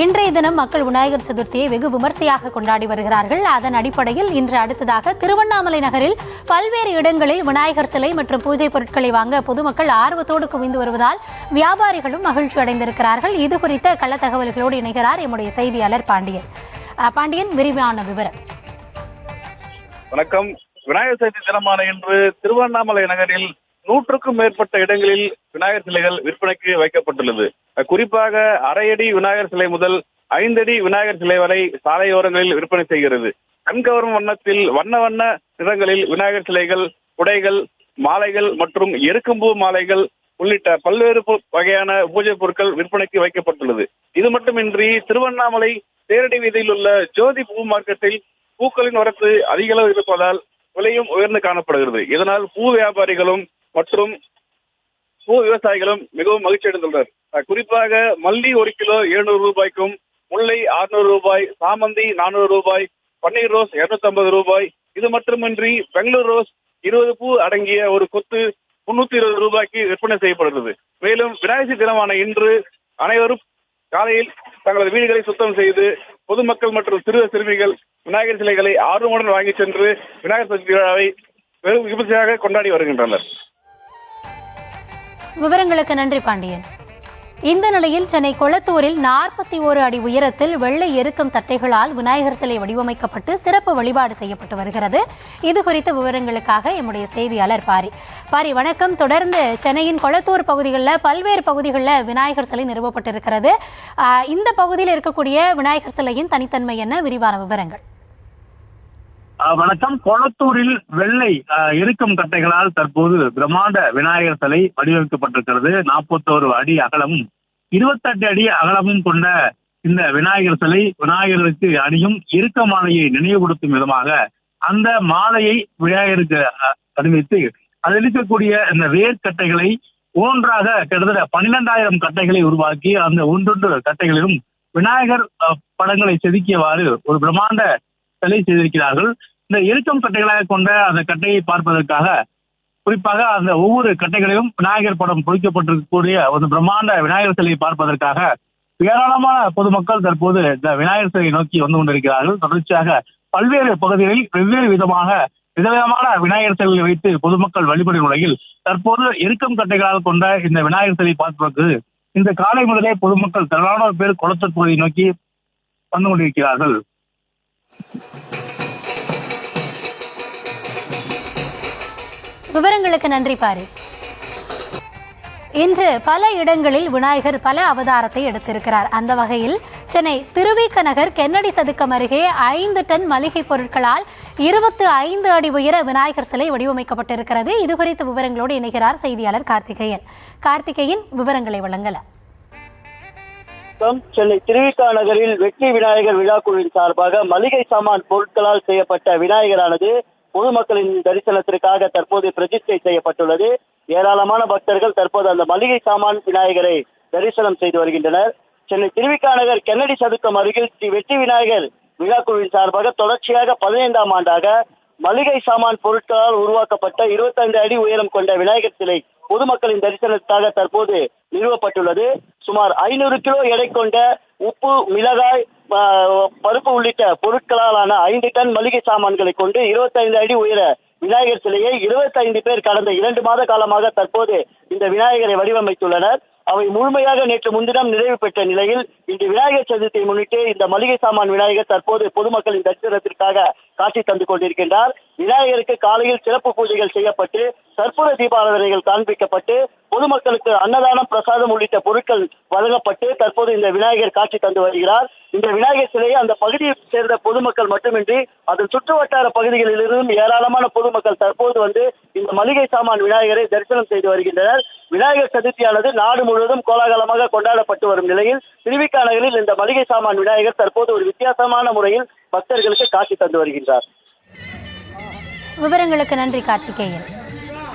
இன்றைய தினம் மக்கள் விநாயகர் சதுர்த்தியை வெகு விமர்சையாக கொண்டாடி வருகிறார்கள். அதன் அடிப்படையில் இன்று அடுத்ததாக திருவண்ணாமலை நகரில் பல்வேறு இடங்களில் விநாயகர் சிலை மற்றும் பூஜை பொருட்களை வாங்க பொதுமக்கள் ஆர்வத்தோடு குவிந்து வருவதால் வியாபாரிகளும் மகிழ்ச்சி அடைந்திருக்கிறார்கள். இது குறித்த கள தகவல்களோடு இணைகிறார் எம்முடைய செய்தியாளர் பாண்டியன். பாண்டியன், விரிவான விவரம். வணக்கம். விநாயகர் சதுர்த்தி தினமான இன்று திருவண்ணாமலை நகரில் 100க்கும் மேற்பட்ட இடங்களில் விநாயகர் சிலைகள் விற்பனைக்கு வைக்கப்பட்டுள்ளது. குறிப்பாக அரையடி விநாயகர் சிலை முதல் 5 அடி விநாயகர் சிலை வரை சாலையோரங்களில் விற்பனை செய்கிறது. கண்கவரும் வண்ணத்தில் வண்ண வண்ண நிறங்களில் விநாயகர் சிலைகள், குடைகள், மாலைகள் மற்றும் எருக்கம்பூ மாலைகள் உள்ளிட்ட பல்வேறு வகையான பூஜை பொருட்கள் விற்பனைக்கு வைக்கப்பட்டுள்ளது. இது மட்டுமின்றி திருவண்ணாமலை தேரடி வீதியில் உள்ள ஜோதி பூ மார்க்கெட்டில் பூக்களின் வரத்து அதிக அளவு இருப்பதால் விலையும் உயர்ந்து காணப்படுகிறது. இதனால் பூ வியாபாரிகளும் மற்றும் பூ விவசாயிகளும் மிகவும் மகிழ்ச்சி அடைந்துள்ளனர். குறிப்பாக மல்லி 1 கிலோ 700 ரூபாய்க்கும், முல்லை 600 ரூபாய், சாமந்தி 400 ரூபாய், பன்னீர் ரோஸ் 250 ரூபாய், இது மட்டுமின்றி பெங்களூர் ரோஸ் 20 பூ அடங்கிய ஒரு கொத்து 320 ரூபாய்க்கு விற்பனை செய்யப்படுகிறது. மேலும் விநாயகர் தினமான இன்று அனைவரும் காலையில் தங்களது வீடுகளை சுத்தம் செய்து பொதுமக்கள் மற்றும் சிறுமிகள் விநாயகர் சிலைகளை ஆர்வமுடன் வாங்கி சென்று விநாயகர் சதுர்த்தி விழாவை வெகு விமர்சையாக கொண்டாடி வருகின்றனர். விவரங்களுக்கு நன்றி பாண்டியன். இந்த நிலையில் சென்னை கொளத்தூரில் 41 அடி உயரத்தில் வெள்ளை எருக்கம் தட்டைகளால் விநாயகர் சிலை வடிவமைக்கப்பட்டு சிறப்பு வழிபாடு செய்யப்பட்டு வருகிறது. இது குறித்த விவரங்களுக்காக எம்முடைய செய்தியாளர் பாரி, வணக்கம். தொடர்ந்து சென்னையின் கொளத்தூர் பகுதிகளில் பல்வேறு பகுதிகளில் விநாயகர் சிலை நிறுவப்பட்டிருக்கிறது. இந்த பகுதியில் இருக்கக்கூடிய விநாயகர் சிலையின் தனித்தன்மை என்ன? விரிவான விவரங்கள். வணக்கம். கொளத்தூரில் வெள்ளை எருக்கம் கட்டைகளால் தற்போது பிரம்மாண்ட விநாயகர் சிலை வடிவமைக்கப்பட்டிருக்கிறது. 41 அடி அகலமும் 28 அடி அகலமும் கொண்ட இந்த விநாயகர் சிலை விநாயகருக்கு அணியும் எருக்க மாலையை நினைவுபடுத்தும் விதமாக அந்த மாலையை விநாயகருக்கு அணிவித்து அதில் இருக்கக்கூடிய இந்த வேர்க்கட்டைகளை ஒன்றாக கிட்டத்தட்ட 12,000 கட்டைகளை உருவாக்கி அந்த ஒன்றொன்று கட்டைகளிலும் விநாயகர் படங்களை செதுக்கியவாறு ஒரு பிரம்மாண்ட சிலை செய்திருக்கிறார்கள். இந்த எருக்கம் கட்டைகளாக கொண்ட அந்த கட்டையை பார்ப்பதற்காக குறிப்பாக அந்த ஒவ்வொரு கட்டைகளிலும் விநாயகர் படம் பொறிக்கப்பட்டிருக்கக்கூடிய ஒரு பிரம்மாண்ட விநாயகர் சிலையை பார்ப்பதற்காக ஏராளமான பொதுமக்கள் தற்போது இந்த விநாயகர் சிலையை நோக்கி வந்து கொண்டிருக்கிறார்கள். தொடர்ச்சியாக பல்வேறு பகுதிகளில் வெவ்வேறு விதவிதமான விநாயகர் சிலைகளை வைத்து பொதுமக்கள் வழிபடும் நிலையில் தற்போது எருக்கம் கட்டைகளால் கொண்ட இந்த விநாயகர் சிலையை பார்ப்பதற்கு இந்த காலை முதலே பொதுமக்கள் திரளான பேர் கொளத்தூர் பகுதியை நோக்கி வந்து கொண்டிருக்கிறார்கள். விவரங்களுக்கு நன்றி பாரி. இன்று பல இடங்களில் விநாயகர் பல அவதாரத்தை எடுத்திருக்கிறார். அந்த வகையில் சென்னை திருவிக நகர் கென்னடி சதுக்கம் அருகே 5 டன் மளிகை பொருட்களால் 25 அடி உயர விநாயகர் சிலை வடிவமைக்கப்பட்டிருக்கிறது. இது குறித்த விவரங்களோடு இணைகிறார் செய்தியாளர் கார்த்திகேயன். விவரங்களை வழங்கலாம். சென்னை திருவிக நகரில் வெற்றி விநாயகர் விழாக்குழுவின் சார்பாக மளிகை சாமான் பொருட்களால் செய்யப்பட்ட விநாயகரானது பொதுமக்களின் தரிசனத்திற்காக தற்போது பிரதிஷ்டை செய்யப்பட்டுள்ளது. ஏராளமான பக்தர்கள் தற்போது அந்த மளிகை சாமான் விநாயகரை தரிசனம் செய்து வருகின்றனர். சென்னை திருவிக நகர் கென்னடி சதுக்கம் அருகில் வெற்றி விநாயகர் விழாக்குழுவின் சார்பாக தொடர்ச்சியாக 15ஆம் ஆண்டாக மளிகை சாமான் பொருட்களால் உருவாக்கப்பட்ட 25 அடி உயரம் கொண்ட விநாயகர் சிலை பொதுமக்களின் தரிசனத்துக்காக தற்போது நிறுவப்பட்டுள்ளது. சுமார் 500 கிலோ எடை கொண்ட உப்பு, மிளகாய், பருப்பு உள்ளிட்ட பொருட்களாலான 5 டன் மளிகை சாமான்களை கொண்டு 25 அடி உயர விநாயகர் சிலையை 25 பேர் கடந்த 2 மாத காலமாக தற்போது இந்த விநாயகரை வடிவமைத்துள்ளனர். அவை முழுமையாக நேற்று முன்தினம் நிறைவு பெற்ற நிலையில் இன்று விநாயகர் சதுர்த்தியை முன்னிட்டு இந்த மளிகை சாமான் விநாயகர் தற்போது பொதுமக்களின் தரிசனத்திற்காக காட்சி தந்து கொண்டிருக்கின்றார். விநாயகருக்கு காலையில் சிறப்பு பூஜைகள் செய்யப்பட்டு கற்பூர தீபாராதனைகள் காண்பிக்கப்பட்டு பொதுமக்களுக்கு அன்னதானம், பிரசாதம் உள்ளிட்ட பொருட்கள் வழங்கப்பட்டு தற்போது இந்த விநாயகர் காட்சி தந்து வருகிறார். இந்த விநாயகர் சிலையை அந்த பகுதியை சேர்ந்த பொதுமக்கள் மட்டுமின்றி அதன் சுற்றுவட்டார பகுதிகளிலிருந்தும் ஏராளமான பொதுமக்கள் தற்போது வந்து இந்த மளிகை சாமான் விநாயகரை தரிசனம் செய்து வருகின்றனர். விநாயகர் சதுர்த்தியானது நாடு முழுவதும் கோலாகலமாக கொண்டாடப்பட்டு வரும் நிலையில் திருவிக நகரில் இந்த மளிகை சாமான் விநாயகர் தற்போது ஒரு வித்தியாசமான முறையில் பக்தர்களுக்கு காட்சி தந்து வருகின்றார். விவரங்களுக்கு நன்றி கார்த்திகேயன்.